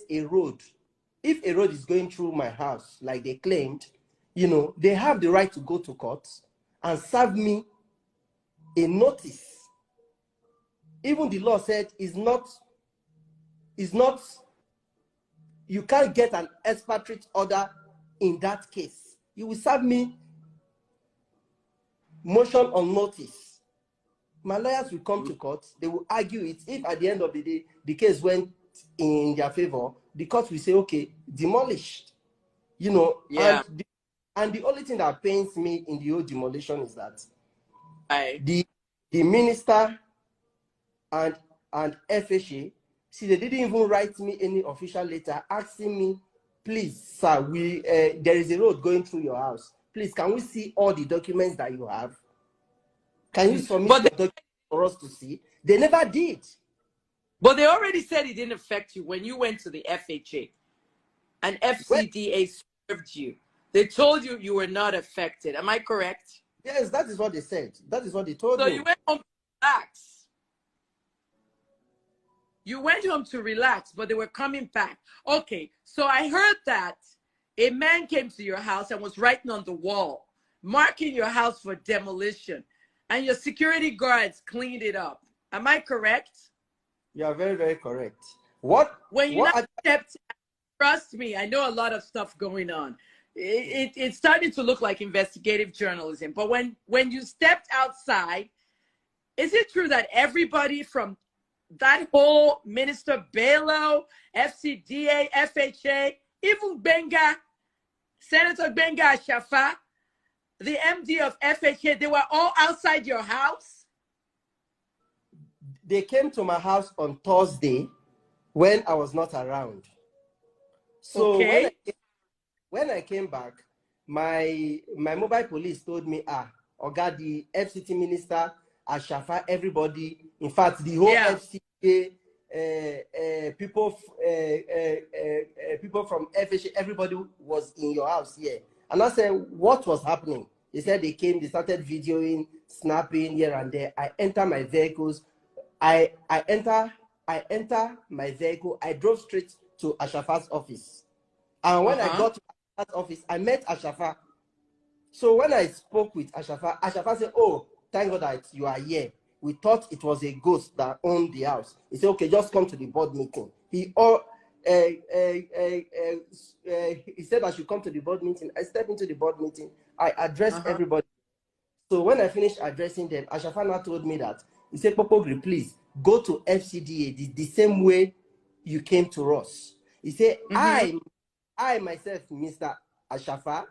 a road, if a road is going through my house, like they claimed, you know, they have the right to go to court and serve me a notice. Even the law said is not, you can't get an expatriate order in that case. You will serve me motion on notice. My lawyers will come to court, they will argue it. If at the end of the day, the case went in their favor, the court will say, okay, demolished. You know, Yeah. And the only thing that pains me in the whole demolition is that the minister and FHA, see, they didn't even write me any official letter asking me, please, sir, there is a road going through your house. Please, can we see all the documents that you have? Can you submit your documents for us to see? They never did. But they already said it didn't affect you when you went to the FHA and FCDA served you. They told you you were not affected. Am I correct? Yes, that is what they said. That is what they told me. So you went home to relax. You went home to relax, but they were coming back. Okay, so I heard that a man came to your house and was writing on the wall, marking your house for demolition, and your security guards cleaned it up. Am I correct? You are very, very correct. When you stepped, trust me, I know a lot of stuff going on. It's starting to look like investigative journalism. But when you stepped outside, is it true that everybody from that whole Minister Bello, FCDA, FHA, even Benga, Senator Benga Shafa, the MD of FHA, they were all outside your house? They came to my house on Thursday when I was not around. So okay. when I came back, my mobile police told me, Oga, the FCT minister, Ashafa, everybody, in fact, the whole FCT people from FHA, everybody was in your house here. And I said, what was happening? They said they came, they started videoing, snapping here and there. I enter my vehicles. I enter my vehicle. I drove straight to Ashafa's office. And when I got to Ashafa's office, I met Ashafa. So when I spoke with Ashafa, Ashafa said, oh, thank God that you are here. We thought it was a ghost that owned the house. He said, okay, just come to the board meeting. He said I should come to the board meeting. I stepped into the board meeting. I addressed everybody. So when I finished addressing them, Ashafa now told me that, he said, Popogri, please go to FCDA the same way you came to us. He said, I myself, Mr. Ashafa,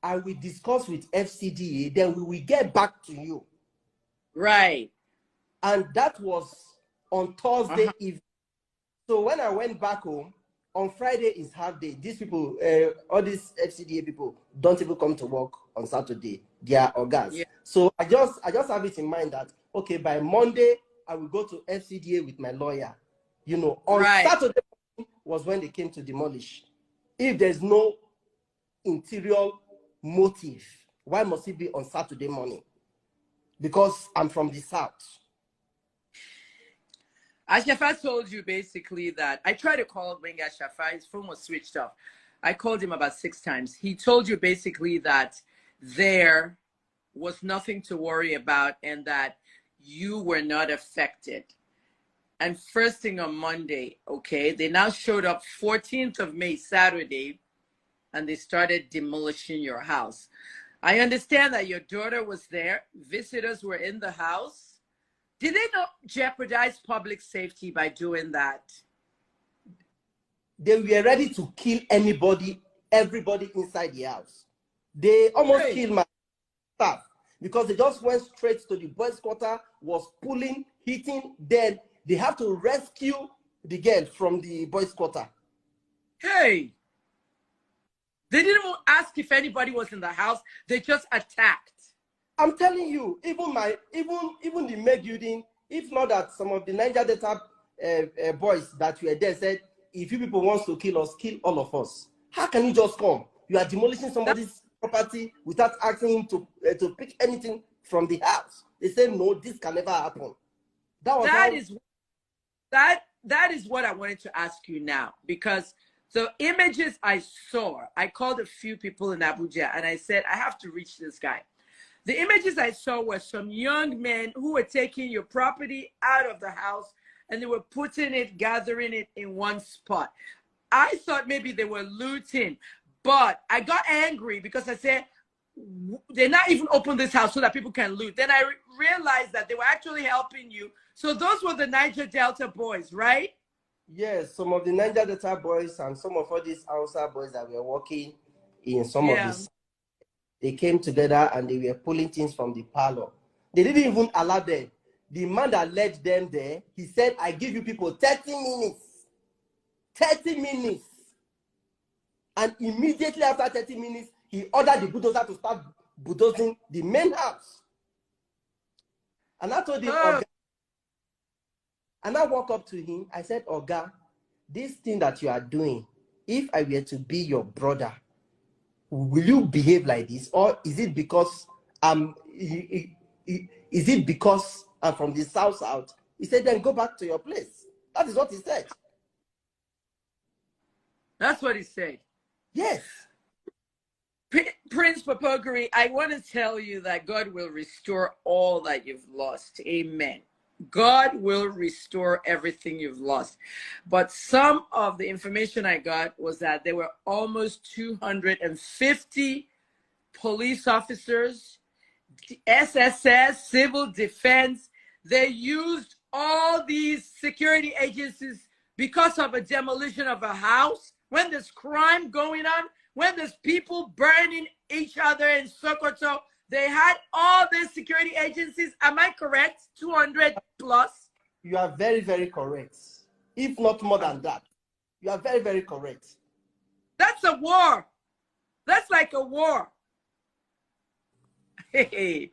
I will discuss with FCDA, then we will get back to you. Right. And that was on Thursday evening. So when I went back home, on Friday is half day. These people, all these FCDA people, don't even come to work on Saturday. They are organs. Yeah. So I just have it in mind that, okay, by Monday, I will go to FCDA with my lawyer. You know, on Saturday was when they came to demolish. If there's no interior motive, why must it be on Saturday morning? Because I'm from the South. Ashafa told you basically that, I tried to call Wenga Ashafa, his phone was switched off. I called him about 6 times. He told you basically that there was nothing to worry about and that you were not affected. And first thing on Monday, okay, they now showed up 14th of May, Saturday, and they started demolishing your house. I understand that your daughter was there. Visitors were in the house. Did they not jeopardize public safety by doing that? They were ready to kill everybody inside the house. They almost killed my staff because they just went straight to the boys' quarter, was pulling, hitting. Then they have to rescue the girl from the boys' quarter. Hey! They didn't even ask if anybody was in the house. They just attacked. I'm telling you, even the maid building, if not that some of the Niger Delta boys that were there said, if you people want to kill us, kill all of us. How can you just come? You are demolishing somebody's property without asking him to pick anything from the house. They said, no, this can never happen. that is what I wanted to ask you now, because the images I saw, I called a few people in Abuja and I said, I have to reach this guy. The images I saw were some young men who were taking your property out of the house and they were putting it, gathering it in one spot. I thought maybe they were looting, but I got angry because I said, they're not even open this house so that people can loot. Then I realized that they were actually helping you. So those were the Niger Delta boys, right? Yes, some of the Niger Delta boys and some of all these Hausa boys that were working in some of these, they came together and they were pulling things from the parlor. They didn't even allow them. The man that led them there, he said, I give you people 30 minutes. 30 minutes. And immediately after 30 minutes, he ordered the bulldozer to start bulldozing the main house. And I told him, Oga, and I walked up to him. I said, Oga, this thing that you are doing, if I were to be your brother, will you behave like this? Or is it because is it because I'm from the south? He said, then go back to your place. That is what he said. That's what he said. Yes. Prince Papogari, I want to tell you that God will restore all that you've lost. Amen. God will restore everything you've lost. But some of the information I got was that there were almost 250 police officers, SSS, civil defense. They used all these security agencies because of a demolition of a house. When there's crime going on, when there's people burning each other in Sokoto, they had all these security agencies. Am I correct? 200 plus? You are very, very correct. If not more than that. You are very, very correct. That's a war. That's like a war. Hey,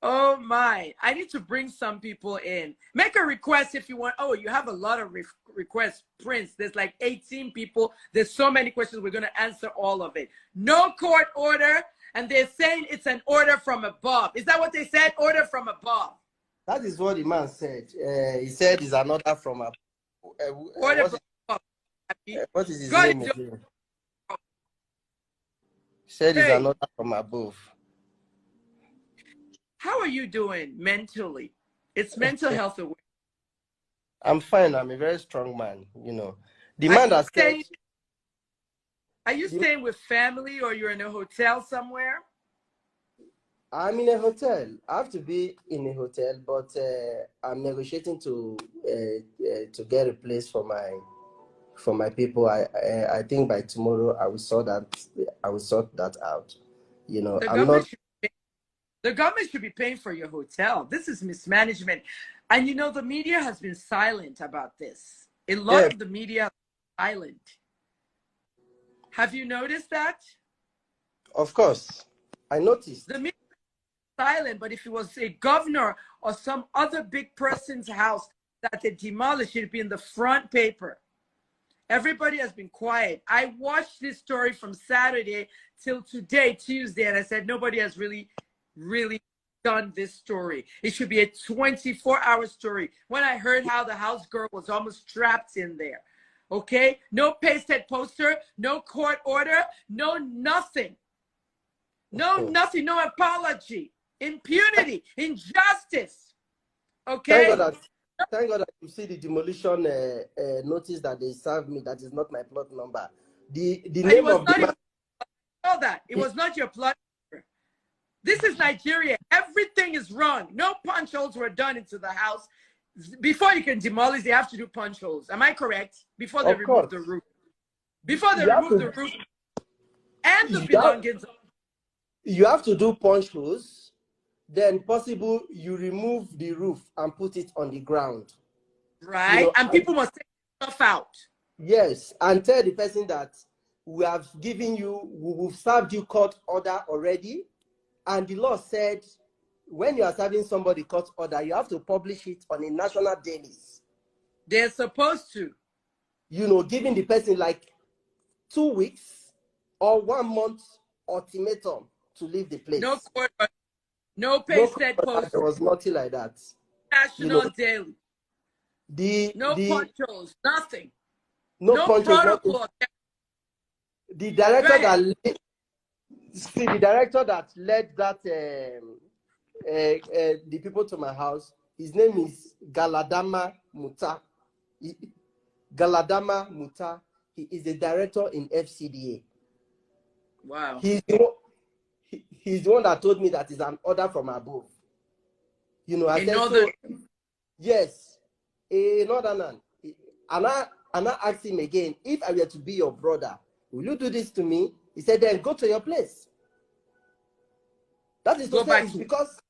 oh my. I need to bring some people in. Make a request if you want. Oh, you have a lot of requests, Prince. There's like 18 people. There's so many questions. We're going to answer all of it. No court order. And they're saying it's an order from above. Is that what they said? Order from above. That is what the man said. He said it's an order from above. Order from above. What is his name again? He said it's an order from above. How are you doing mentally? It's mental health awareness. I'm fine. I'm a very strong man, you know. The man that said... Are you staying with family or you're in a hotel somewhere? I'm in a hotel. I have to be in a hotel, but I'm negotiating to get a place for my people. I think by tomorrow I will sort that out. You know, the government should be paying for your hotel. This is mismanagement, and you know the media has been silent about this. A lot of the media is silent. Have you noticed that? Of course. I noticed. The media is silent, but if it was a governor or some other big person's house that they demolished, it'd be in the front paper. Everybody has been quiet. I watched this story from Saturday till today, Tuesday, and I said, nobody has really done this story. It should be a 24-hour story. When I heard how the house girl was almost trapped in there. Okay, no pasted poster, no court order, no nothing. No nothing, no apology. Impunity, injustice. Okay? Thank God that you see the demolition notice that they served me. That is not my plot number. The name of the man... I know that. It was not your plot number. This is Nigeria. Everything is wrong. No punch holes were done into the house. Before you can demolish, they have to do punch holes. Am I correct? Before they remove the roof. Before they remove the roof and the belongings. You have to do punch holes. Then possible you remove the roof and put it on the ground. Right. You know, and people must take stuff out. Yes. And tell the person that we have given you, we've served you court order already. And the law said, when you are serving somebody court order, you have to publish it on a national dailies. They're supposed to. You know, giving the person like 2 weeks or 1 month ultimatum to leave the place. No court, no pasted post. There was nothing like that. National daily. No the ponchos, nothing. no No punches, nothing. protocol. The Go director ahead. that see the director that led that the people to my house, his name is Galadama Muta. Galadama Muta. He is the director in FCDA. Wow. He's the one that told me that it's an order from above. You know, I In said northern. so. Yes, a northern. And I asked him again, if I were to be your brother, will you do this to me? He said, then go to your place. That is to Go say, back it's to. because,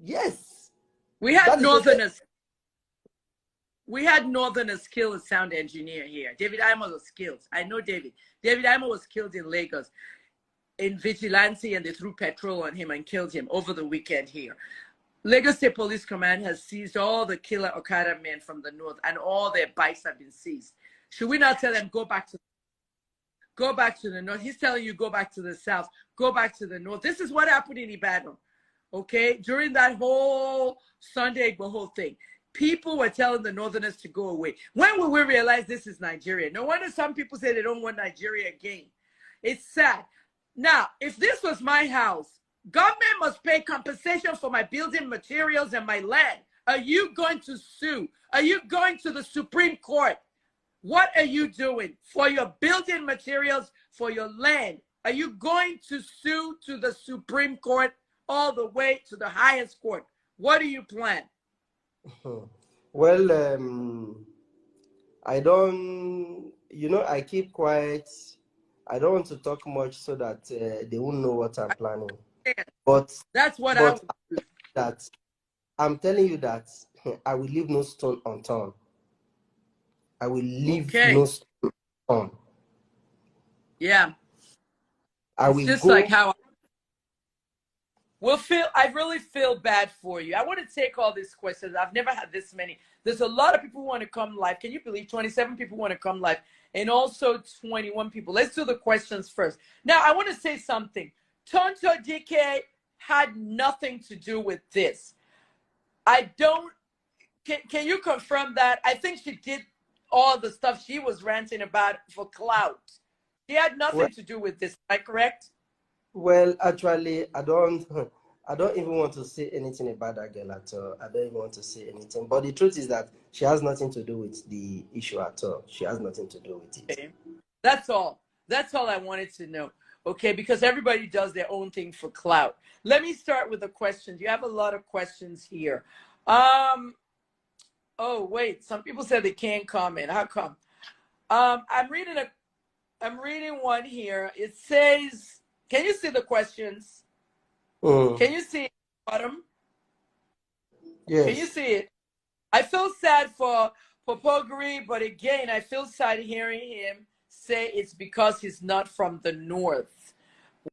yes. We had That is to say, northerners. We had northerners kill a sound engineer here. David Imo was killed. I know David. David Imo was killed in Lagos in vigilante, and they threw petrol on him and killed him over the weekend here. Lagos State Police Command has seized all the killer Okada men from the north, and all their bikes have been seized. Should we not tell them go back to the north? He's telling you go back to the south, go back to the north. This is what happened in Ibadan. Okay, during that whole Sunday Igboho thing, people were telling the northerners to go away. When will we realize this is Nigeria? No wonder some people say they don't want Nigeria again. It's sad. Now, if this was my house, government must pay compensation for my building materials and my land. Are you going to sue? Are you going to the Supreme Court? What are you doing for your building materials, for your land? Are you going to sue to the Supreme Court all the way to the highest court? What do you plan? Well, I don't, I keep quiet. I don't want to talk much so that they won't know what I'm planning. But that's what I'm telling you that I will leave no stone unturned. I will leave no stone unturned. Yeah. It's just like how I really feel bad for you. I want to take all these questions. I've never had this many. There's a lot of people who want to come live. Can you believe 27 people want to come live? And also 21 people. Let's do the questions first. Now, I want to say something. Tonto dikeh had nothing to do with this. Can you confirm that? I think she did all the stuff she was ranting about for clout. She had nothing to do with this. Am I correct? Well, actually, I don't even want to say anything about that girl at all. I don't even want to say anything. But the truth is that she has nothing to do with the issue at all. She has nothing to do with it. Okay. That's all. That's all I wanted to know. Okay, because everybody does their own thing for clout. Let me start with the questions. You have a lot of questions here. Oh, wait. Some people said they can't comment. How come? I'm reading one here. It says, can you see the questions? Can you see it at the bottom? Yes. Can you see it? I feel sad for Popogri, but again, I feel sad hearing him say it's because he's not from the north.